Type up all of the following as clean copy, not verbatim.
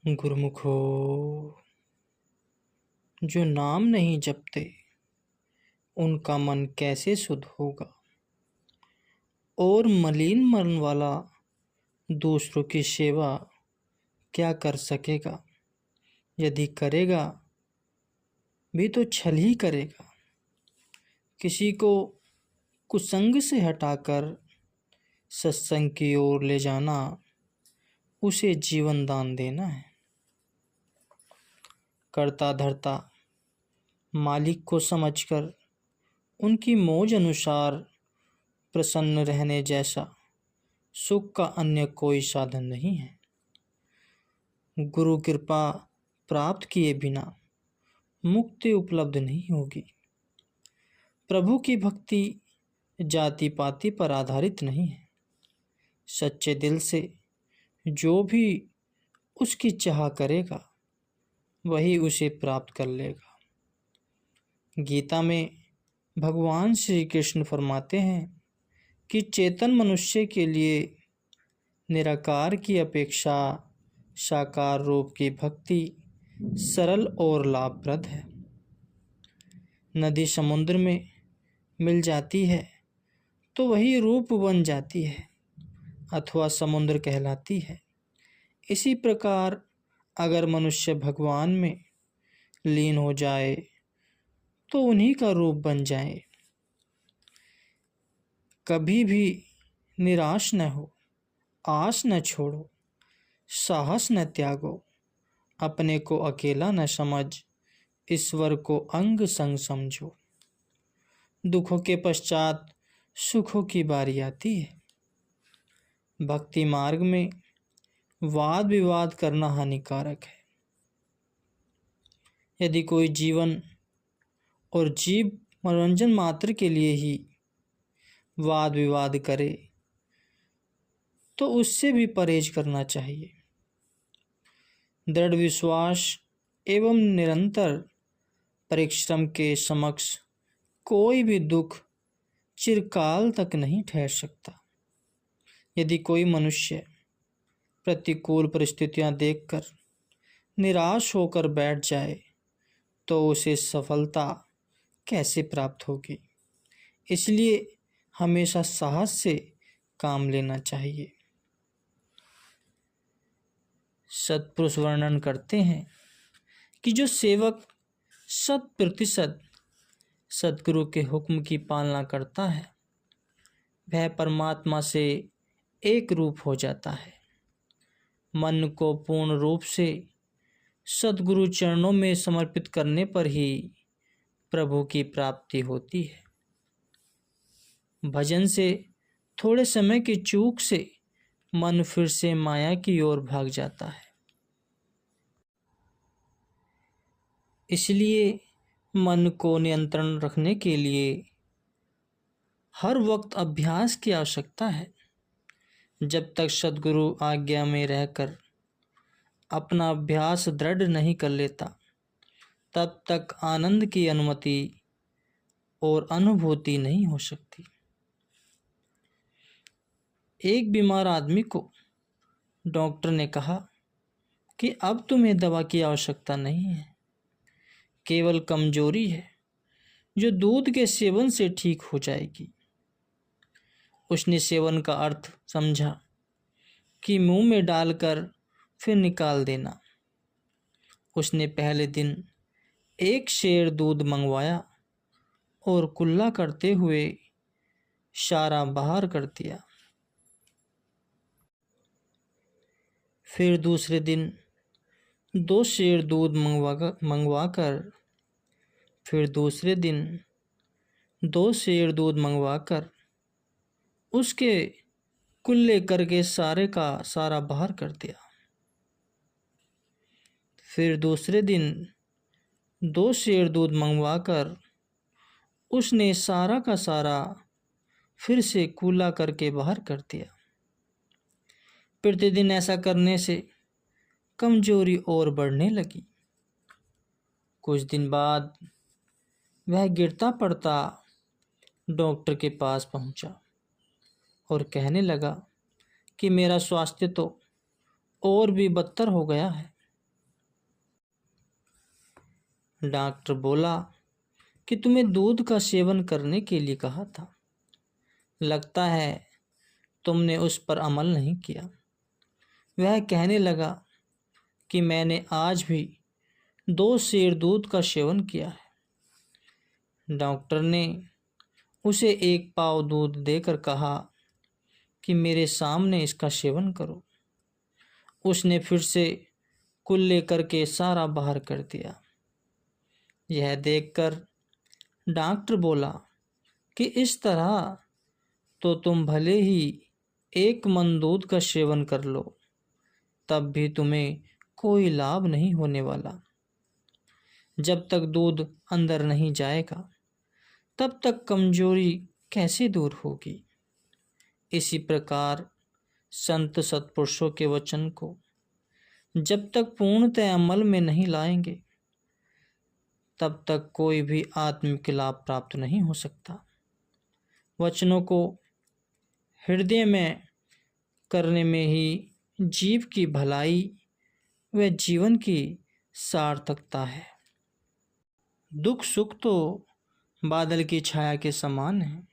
गुरुमुखो, जो नाम नहीं जपते उनका मन कैसे शुद्ध होगा। और मलिन मन वाला दूसरों की सेवा क्या कर सकेगा। यदि करेगा भी तो छल ही करेगा। किसी को कुसंग से हटाकर सत्संग की ओर ले जाना उसे जीवन दान देना है। करता धरता मालिक को समझकर उनकी मौज अनुसार प्रसन्न रहने जैसा सुख का अन्य कोई साधन नहीं है। गुरु कृपा प्राप्त किए बिना मुक्ति उपलब्ध नहीं होगी। प्रभु की भक्ति जाति पाति पर आधारित नहीं है। सच्चे दिल से जो भी उसकी चाह करेगा वही उसे प्राप्त कर लेगा। गीता में भगवान श्री कृष्ण फरमाते हैं कि चेतन मनुष्य के लिए निराकार की अपेक्षा साकार रूप की भक्ति सरल और लाभप्रद है। नदी समुद्र में मिल जाती है तो वही रूप बन जाती है अथवा समुद्र कहलाती है। इसी प्रकार अगर मनुष्य भगवान में लीन हो जाए तो उन्हीं का रूप बन जाए। कभी भी निराश न हो, आस न छोड़ो, साहस न त्यागो, अपने को अकेला न समझ, ईश्वर को अंग संग समझो। दुखों के पश्चात सुखों की बारी आती है। भक्ति मार्ग में वाद विवाद करना हानिकारक है। यदि कोई जीवन और जीव मनोरंजन मात्र के लिए ही वाद विवाद करे तो उससे भी परहेज करना चाहिए। दृढ़ विश्वास एवं निरंतर परिश्रम के समक्ष कोई भी दुख चिरकाल तक नहीं ठहर सकता। यदि कोई मनुष्य प्रतिकूल परिस्थितियां देखकर निराश होकर बैठ जाए तो उसे सफलता कैसे प्राप्त होगी। इसलिए हमेशा साहस से काम लेना चाहिए। सत्पुरुष वर्णन करते हैं कि जो सेवक 100% सद्गुरु के हुक्म की पालना करता है वह परमात्मा से एक रूप हो जाता है। मन को पूर्ण रूप से सद्गुरु चरणों में समर्पित करने पर ही प्रभु की प्राप्ति होती है। भजन से थोड़े समय की चूक से मन फिर से माया की ओर भाग जाता है। इसलिए मन को नियंत्रण रखने के लिए हर वक्त अभ्यास की आवश्यकता है। जब तक सद्गुरु आज्ञा में रहकर अपना अभ्यास दृढ़ नहीं कर लेता तब तक आनंद की अनुमति और अनुभूति नहीं हो सकती। एक बीमार आदमी को डॉक्टर ने कहा कि अब तुम्हें दवा की आवश्यकता नहीं है, केवल कमजोरी है जो दूध के सेवन से ठीक हो जाएगी। उसने सेवन का अर्थ समझा कि मुंह में डालकर फिर निकाल देना। उसने पहले दिन 1 सेर दूध मंगवाया और कुल्ला करते हुए सारा बाहर कर दिया। फिर दूसरे दिन 2 सेर दूध मंगवाकर फिर दूसरे दिन 2 सेर दूध मंगवाकर उसके कुल्ले करके सारे का सारा बाहर कर दिया। फिर दूसरे दिन 2 सेर दूध मंगवाकर उसने सारा का सारा फिर से कूला करके बाहर कर दिया। प्रतिदिन ऐसा करने से कमजोरी और बढ़ने लगी। कुछ दिन बाद वह गिरता पड़ता डॉक्टर के पास पहुंचा और कहने लगा कि मेरा स्वास्थ्य तो और भी बदतर हो गया है। डॉक्टर बोला कि तुम्हें दूध का सेवन करने के लिए कहा था। लगता है तुमने उस पर अमल नहीं किया। वह कहने लगा कि मैंने आज भी 2 सेर दूध का सेवन किया है। डॉक्टर ने उसे 1 पाव दूध देकर कहा कि मेरे सामने इसका सेवन करो। उसने फिर से कुल्ले करके सारा बाहर कर दिया। यह देखकर डॉक्टर बोला कि इस तरह तो तुम भले ही 1 मन दूध का सेवन कर लो, तब भी तुम्हें कोई लाभ नहीं होने वाला। जब तक दूध अंदर नहीं जाएगा, तब तक कमजोरी कैसे दूर होगी। इसी प्रकार संत सत्पुरुषों के वचन को जब तक पूर्णतः अमल में नहीं लाएंगे, तब तक कोई भी आत्मिक लाभ प्राप्त नहीं हो सकता। वचनों को हृदय में करने में ही जीव की भलाई व जीवन की सार्थकता है। दुख सुख तो बादल की छाया के समान है,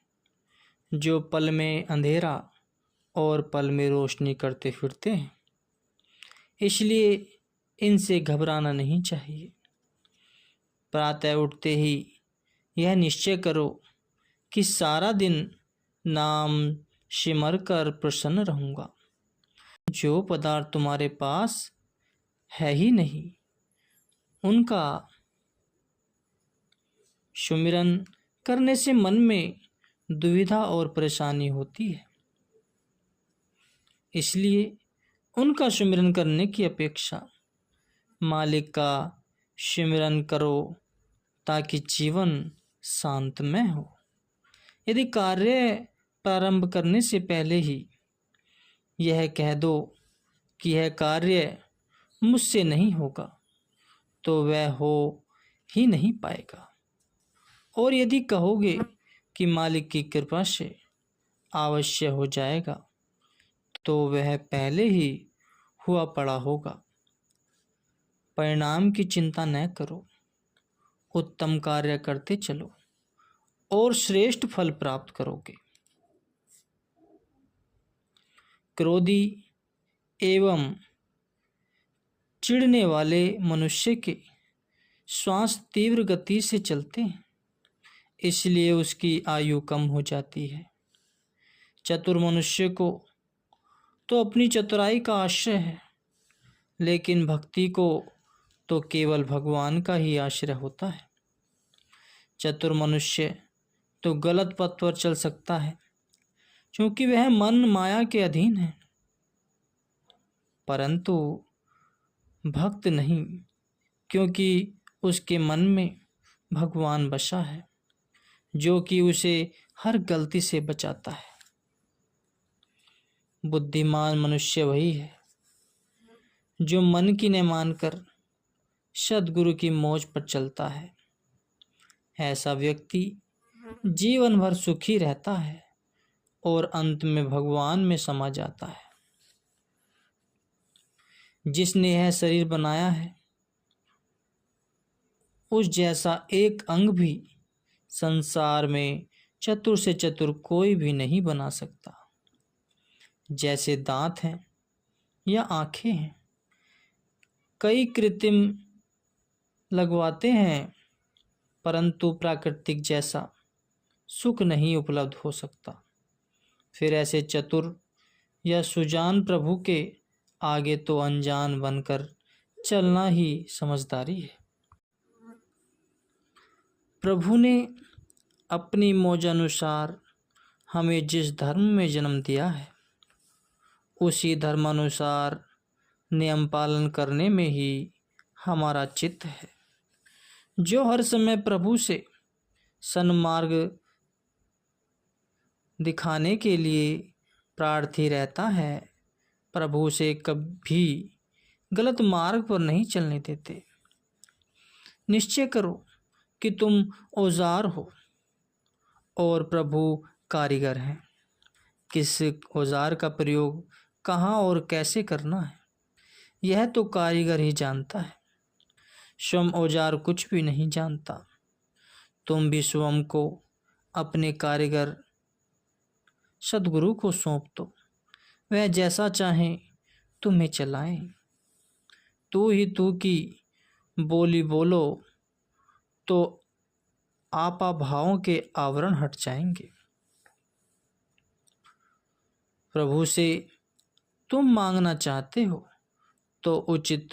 जो पल में अंधेरा और पल में रोशनी करते फिरते हैं। इसलिए इनसे घबराना नहीं चाहिए। प्रातः उठते ही यह निश्चय करो कि सारा दिन नाम सिमर कर प्रसन्न रहूँगा। जो पदार्थ तुम्हारे पास है ही नहीं, उनका सुमिरन करने से मन में दुविधा और परेशानी होती है। इसलिए उनका सुमिरन करने की अपेक्षा मालिक का सुमिरन करो, ताकि जीवन शांतमय हो। यदि कार्य प्रारंभ करने से पहले ही यह कह दो कि यह कार्य मुझसे नहीं होगा, तो वह हो ही नहीं पाएगा। और यदि कहोगे कि मालिक की कृपा से अवश्य हो जाएगा, तो वह पहले ही हुआ पड़ा होगा। परिणाम की चिंता न करो, उत्तम कार्य करते चलो और श्रेष्ठ फल प्राप्त करोगे। क्रोधी एवं चिढ़ने वाले मनुष्य के श्वास तीव्र गति से चलते हैं, इसलिए उसकी आयु कम हो जाती है। चतुर मनुष्य को तो अपनी चतुराई का आश्रय है, लेकिन भक्ति को तो केवल भगवान का ही आश्रय होता है। चतुर मनुष्य तो गलत पथ पर चल सकता है, क्योंकि वह मन माया के अधीन है, परंतु भक्त नहीं, क्योंकि उसके मन में भगवान बसा है, जो कि उसे हर गलती से बचाता है। बुद्धिमान मनुष्य वही है जो मन की न मानकर सद्गुरु की मौज पर चलता है। ऐसा व्यक्ति जीवन भर सुखी रहता है और अंत में भगवान में समा जाता है। जिसने यह शरीर बनाया है, उस जैसा एक अंग भी संसार में चतुर से चतुर कोई भी नहीं बना सकता। जैसे दांत हैं या आंखें हैं, कई कृत्रिम लगवाते हैं, परंतु प्राकृतिक जैसा सुख नहीं उपलब्ध हो सकता। फिर ऐसे चतुर या सुजान प्रभु के आगे तो अनजान बनकर चलना ही समझदारी है। प्रभु ने अपनी मौज अनुसार हमें जिस धर्म में जन्म दिया है, उसी धर्मानुसार नियम पालन करने में ही हमारा चित्त है। जो हर समय प्रभु से सन्मार्ग दिखाने के लिए प्रार्थी रहता है, प्रभु से कभी गलत मार्ग पर नहीं चलने देते। निश्चय करो कि तुम औजार हो और प्रभु कारीगर हैं। किस औजार का प्रयोग कहाँ और कैसे करना है, यह तो कारीगर ही जानता है। स्वयं औजार कुछ भी नहीं जानता। तुम भी स्वयं को अपने कारीगर सद्गुरु को सौंप दो, वह जैसा चाहे तुम्हें चलाए। तू ही तू की बोली बोलो तो आपा भावों के आवरण हट जाएंगे। प्रभु से तुम मांगना चाहते हो तो उचित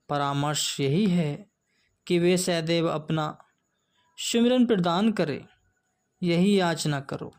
परामर्श यही है कि वे सदैव अपना सिमरन प्रदान करे, यही याचना करो।